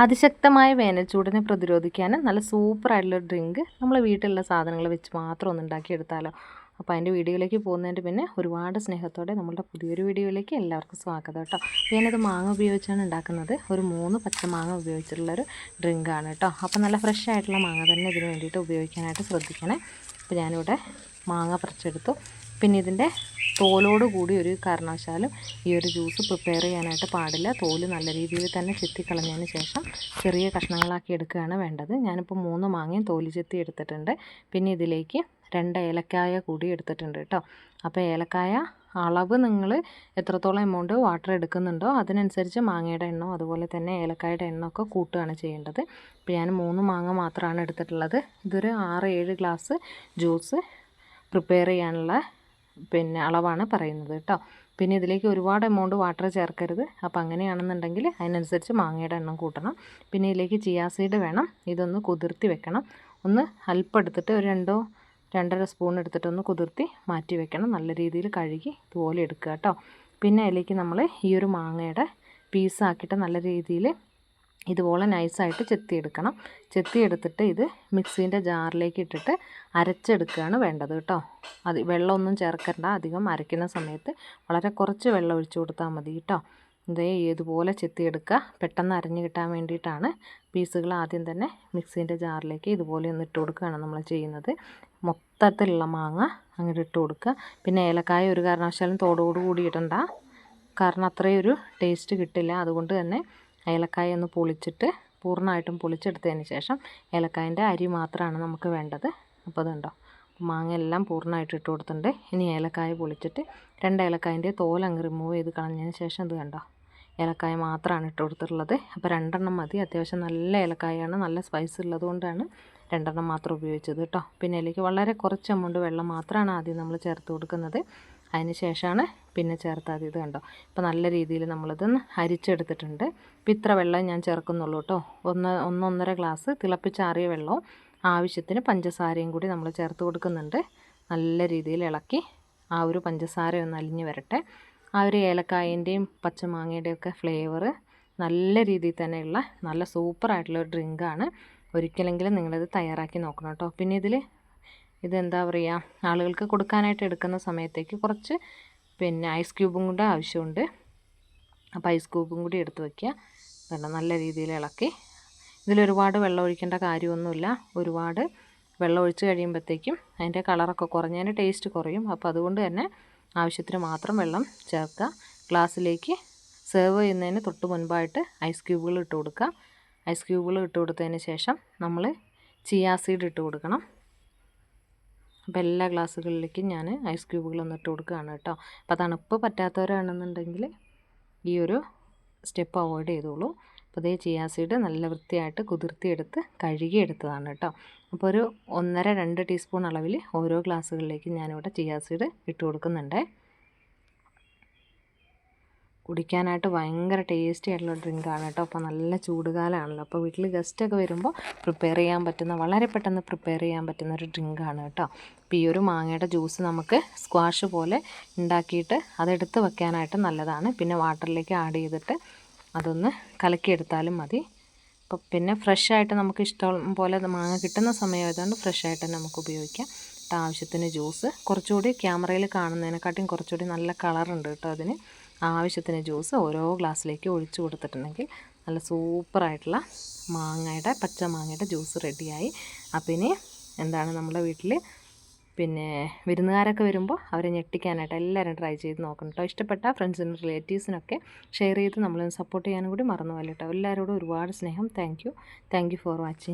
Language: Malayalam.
അതിശക്തമായ വേനൽച്ചൂടിനെ പ്രതിരോധിക്കാൻ നല്ല സൂപ്പറായിട്ടുള്ള ഡ്രിങ്ക് നമ്മൾ വീട്ടിലുള്ള സാധനങ്ങൾ വെച്ച് മാത്രം ഒന്ന് ഉണ്ടാക്കിയെടുത്താലോ. അപ്പോൾ അതിൻ്റെ വീഡിയോയിലേക്ക് പോകുന്നതിൻ്റെ പിന്നെ ഒരുപാട് സ്നേഹത്തോടെ നമ്മളുടെ പുതിയൊരു വീഡിയോയിലേക്ക് എല്ലാവർക്കും സ്വാഗതം കേട്ടോ. ഞാനത് മാങ്ങ ഉപയോഗിച്ചാണ് ഉണ്ടാക്കുന്നത്. ഒരു 3 പച്ചമാങ്ങ ഉപയോഗിച്ചിട്ടുള്ളൊരു ഡ്രിങ്കാണ് കേട്ടോ. അപ്പോൾ നല്ല ഫ്രഷ് ആയിട്ടുള്ള മാങ്ങ തന്നെ ഇതിന് വേണ്ടിയിട്ട് ഉപയോഗിക്കാനായിട്ട് ശ്രദ്ധിക്കണേ. അപ്പോൾ ഞാനിവിടെ മാങ്ങ പറിച്ചെടുത്തു. പിന്നെ ഇതിൻ്റെ തോലോട് കൂടി ഒരു കാരണവശാലും ഈ ഒരു ജ്യൂസ് പ്രിപ്പയർ ചെയ്യാനായിട്ട് പാടില്ല. തോല് നല്ല രീതിയിൽ തന്നെ ചെത്തിക്കളഞ്ഞതിന് ശേഷം ചെറിയ കഷ്ണങ്ങളാക്കി എടുക്കുകയാണ് വേണ്ടത്. ഞാനിപ്പോൾ 3 മാങ്ങയും തോല് ചെത്തി എടുത്തിട്ടുണ്ട്. പിന്നെ ഇതിലേക്ക് 2 ഏലക്കായ കൂടി എടുത്തിട്ടുണ്ട് കേട്ടോ. അപ്പോൾ ഏലക്കായ അളവ് നിങ്ങൾ എത്രത്തോളം എമൗണ്ട് വാട്ടർ എടുക്കുന്നുണ്ടോ അതിനനുസരിച്ച് മാങ്ങയുടെ എണ്ണോ അതുപോലെ തന്നെ ഏലക്കായുടെ എണ്ണമൊക്കെ കൂട്ടുകയാണ് ചെയ്യേണ്ടത്. ഇപ്പോൾ ഞാൻ 3 മാങ്ങ മാത്രമാണ് എടുത്തിട്ടുള്ളത്. ഇതൊരു 6-7 ഗ്ലാസ് ജ്യൂസ് പ്രിപ്പയർ ചെയ്യാനുള്ള അളവാണ് പറയുന്നത് കേട്ടോ. പിന്നെ ഇതിലേക്ക് ഒരുപാട് എമൗണ്ട് വാട്ടർ ചേർക്കരുത്. അപ്പോൾ അങ്ങനെയാണെന്നുണ്ടെങ്കിൽ അതിനനുസരിച്ച് മാങ്ങയുടെ എണ്ണം കൂട്ടണം. പിന്നെ ഇതിലേക്ക് ചിയാ സീഡ് വേണം. ഇതൊന്ന് കുതിർത്തി വെക്കണം. ഒന്ന് അല്പം എടുത്തിട്ട് ഒരു 2-2.5 സ്പൂൺ എടുത്തിട്ടൊന്ന് കുതിർത്തി മാറ്റി വെക്കണം. നല്ല രീതിയിൽ കഴുകി ഇതുപോലെ എടുക്കുക കേട്ടോ. പിന്നെ അതിലേക്ക് നമ്മൾ ഈ ഒരു മാങ്ങയുടെ പീസാക്കിയിട്ട് നല്ല രീതിയിൽ ഇതുപോലെ നൈസായിട്ട് ചെത്തിയെടുക്കണം. ചെത്തിയെടുത്തിട്ട് ഇത് മിക്സീൻ്റെ ജാറിലേക്ക് ഇട്ടിട്ട് അരച്ചെടുക്കുകയാണ് വേണ്ടത് കേട്ടോ. വെള്ളമൊന്നും ചേർക്കണ്ട. അധികം അരയ്ക്കുന്ന സമയത്ത് വളരെ കുറച്ച് വെള്ളം ഒഴിച്ചു കൊടുത്താൽ മതി കേട്ടോ. ഇതുപോലെ ചെത്തിയെടുക്കുക. പെട്ടെന്ന് അരഞ്ഞ് കിട്ടാൻ വേണ്ടിയിട്ടാണ്. പീസുകൾ ആദ്യം തന്നെ മിക്സീൻ്റെ ജാറിലേക്ക് ഇതുപോലെ ഒന്ന് ഇട്ട് കൊടുക്കുകയാണ് നമ്മൾ ചെയ്യുന്നത്. മൊത്തത്തിലുള്ള മാങ്ങ അങ്ങോട്ട് ഇട്ട് കൊടുക്കുക. പിന്നെ ഏലക്കായ ഒരു കാരണവശാലും തോടോടുകൂടി ഇടണ്ട. കാരണം അത്രയും ഒരു ടേസ്റ്റ് കിട്ടില്ല. അതുകൊണ്ട് തന്നെ ഏലക്കായ ഒന്ന് പൊളിച്ചിട്ട് പൂർണ്ണമായിട്ടും പൊളിച്ചെടുത്തതിന് ശേഷം ഏലക്കായൻ്റെ അരി മാത്രമാണ് നമുക്ക് വേണ്ടത്. അപ്പോൾ അതുണ്ടോ, മാങ്ങ എല്ലാം പൂർണ്ണമായിട്ട് ഇട്ട് കൊടുത്തിട്ടുണ്ട്. ഇനി ഏലക്കായ പൊളിച്ചിട്ട് 2 ഏലക്കായൻ്റെ തോലങ്ങ് റിമൂവ് ചെയ്ത് കളഞ്ഞതിന് ശേഷം ഇത് കണ്ടോ, ഏലക്കായ മാത്രമാണ് ഇട്ട് കൊടുത്തിട്ടുള്ളത്. അപ്പോൾ 2 എണ്ണം മതി. അത്യാവശ്യം നല്ല ഏലക്കായാണ്, നല്ല സ്പൈസ് ഉള്ളത് കൊണ്ടാണ് 2 എണ്ണം മാത്രം ഉപയോഗിച്ചത് കേട്ടോ. പിന്നെ അതിലേക്ക് വളരെ കുറച്ച് എമൗണ്ട് വെള്ളം മാത്രമാണ് ആദ്യം നമ്മൾ ചേർത്ത് കൊടുക്കുന്നത്. അതിന് ശേഷമാണ് പിന്നെ ചേർത്താൽ ഇത് കണ്ടോ. ഇപ്പോൾ നല്ല രീതിയിൽ നമ്മളിതൊന്ന് അരിച്ചെടുത്തിട്ടുണ്ട്. ഇപ്പോൾ ഇത്ര വെള്ളം ഞാൻ ചേർക്കുന്നുള്ളൂ കേട്ടോ. 1-1.5 ഗ്ലാസ് തിളപ്പിച്ചാറിയ വെള്ളവും ആവശ്യത്തിന് പഞ്ചസാരയും കൂടി നമ്മൾ ചേർത്ത് കൊടുക്കുന്നുണ്ട്. നല്ല രീതിയിൽ ഇളക്കി ആ ഒരു പഞ്ചസാര ഒന്ന് അലിഞ്ഞ് വരട്ടെ. ആ ഒരു ഏലക്കായൻ്റെയും പച്ചമാങ്ങയുടെയും ഒക്കെ ഫ്ലേവർ നല്ല രീതിയിൽ തന്നെയുള്ള നല്ല സൂപ്പറായിട്ടുള്ള ഒരു ഡ്രിങ്കാണ്. ഒരിക്കലെങ്കിലും നിങ്ങളിത് തയ്യാറാക്കി നോക്കണം കേട്ടോ. പിന്നെ ഇതെന്താ പറയുക, ആളുകൾക്ക് കൊടുക്കാനായിട്ട് എടുക്കുന്ന സമയത്തേക്ക് കുറച്ച് ഐസ് ക്യൂബും കൂടെ ആവശ്യമുണ്ട്. അപ്പോൾ ഐസ് ക്യൂബും കൂടി എടുത്ത് വയ്ക്കുക. നല്ല രീതിയിൽ ഇളക്കി. ഇതിലൊരുപാട് വെള്ളം ഒഴിക്കേണ്ട കാര്യമൊന്നുമില്ല. ഒരുപാട് വെള്ളം ഒഴിച്ച് കഴിയുമ്പോഴത്തേക്കും അതിൻ്റെ കളറൊക്കെ കുറഞ്ഞതിന് ടേസ്റ്റ് കുറയും. അപ്പോൾ അതുകൊണ്ട് തന്നെ ആവശ്യത്തിന് മാത്രം വെള്ളം ചേർക്കുക. ഗ്ലാസ്സിലേക്ക് സെർവ് ചെയ്യുന്നതിന് തൊട്ട് മുൻപായിട്ട് ഐസ് ക്യൂബുകൾ ഇട്ട് കൊടുക്കുക. ഐസ് ക്യൂബുകൾ ഇട്ട് കൊടുത്തതിന് ശേഷം നമ്മൾ ചിയാ സീഡ് ഇട്ട് കൊടുക്കണം. അപ്പോൾ എല്ലാ ഗ്ലാസ്സുകളിലേക്കും ഞാൻ ഐസ് ക്യൂബുകളൊന്നും ഇട്ട് കൊടുക്കുകയാണ് കേട്ടോ. അപ്പോൾ തണുപ്പ് പറ്റാത്തവരാണെന്നുണ്ടെങ്കിൽ ഈ ഒരു സ്റ്റെപ്പ് അവോയ്ഡ് ചെയ്തോളൂ. അപ്പോൾ ചിയാ സീഡ് നല്ല വൃത്തിയായിട്ട് കുതിർത്തിയെടുത്ത് കഴുകിയെടുത്തതാണ് കേട്ടോ. അപ്പോൾ ഒരു 1.5-2 ടീസ്പൂൺ അളവിൽ ഓരോ ഗ്ലാസ്സുകളിലേക്കും ഞാനിവിടെ ചിയാ സീഡ് ഇട്ട് കൊടുക്കുന്നുണ്ട്. കുടിക്കാനായിട്ട് ഭയങ്കര ടേസ്റ്റി ആയിട്ടുള്ള ഡ്രിങ്കാണ് കേട്ടോ. അപ്പോൾ നല്ല ചൂടുകാലമാണല്ലോ. അപ്പോൾ വീട്ടിൽ ഗസ്റ്റൊക്കെ വരുമ്പോൾ പ്രിപ്പയർ ചെയ്യാൻ പറ്റുന്ന, വളരെ പെട്ടെന്ന് പ്രിപ്പയർ ചെയ്യാൻ പറ്റുന്ന ഒരു ഡ്രിങ്കാണ് കേട്ടോ. അപ്പോൾ ഈ ഒരു മാങ്ങയുടെ ജ്യൂസ് നമുക്ക് സ്ക്വാഷ് പോലെ ഉണ്ടാക്കിയിട്ട് അതെടുത്ത് വെക്കാനായിട്ട് നല്ലതാണ്. പിന്നെ വാട്ടറിലേക്ക് ആഡ് ചെയ്തിട്ട് അതൊന്ന് കലക്കിയെടുത്താലും മതി. അപ്പോൾ പിന്നെ ഫ്രഷായിട്ട് നമുക്ക് ഇഷ്ടം പോലെ മാങ്ങ കിട്ടുന്ന സമയമായതുകൊണ്ട് ഫ്രഷായിട്ട് തന്നെ നമുക്ക് ഉപയോഗിക്കാം. ആവശ്യത്തിന് ജ്യൂസ് കുറച്ചുകൂടി ക്യാമറയിൽ കാണുന്നതിനെക്കാട്ടിയും കുറച്ചുകൂടി നല്ല കളറുണ്ട് കേട്ടോ അതിന്. ആവശ്യത്തിന് ജ്യൂസ് ഓരോ ഗ്ലാസ്സിലേക്ക് ഒഴിച്ചു കൊടുത്തിട്ടുണ്ടെങ്കിൽ നല്ല സൂപ്പറായിട്ടുള്ള പച്ചമാങ്ങയുടെ ജ്യൂസ് റെഡിയായി. അപ്പോൾ ഇനി നമ്മുടെ വീട്ടിൽ വിരുന്നുകാരൊക്കെ വരുമ്പോൾ അവരെ ഞെട്ടിക്കാനായിട്ട് എല്ലാവരും ട്രൈ ചെയ്ത് നോക്കണം കേട്ടോ. ഇഷ്ടപ്പെട്ട ഫ്രണ്ട്സിനും റിലേറ്റീവ്സിനൊക്കെ ഷെയർ ചെയ്ത് നമ്മളൊന്ന് സപ്പോർട്ട് ചെയ്യാനും കൂടി മറന്നു പോകല്ലേ കേട്ടോ. എല്ലാവരോടും ഒരുപാട് സ്നേഹം. Thank you for watching.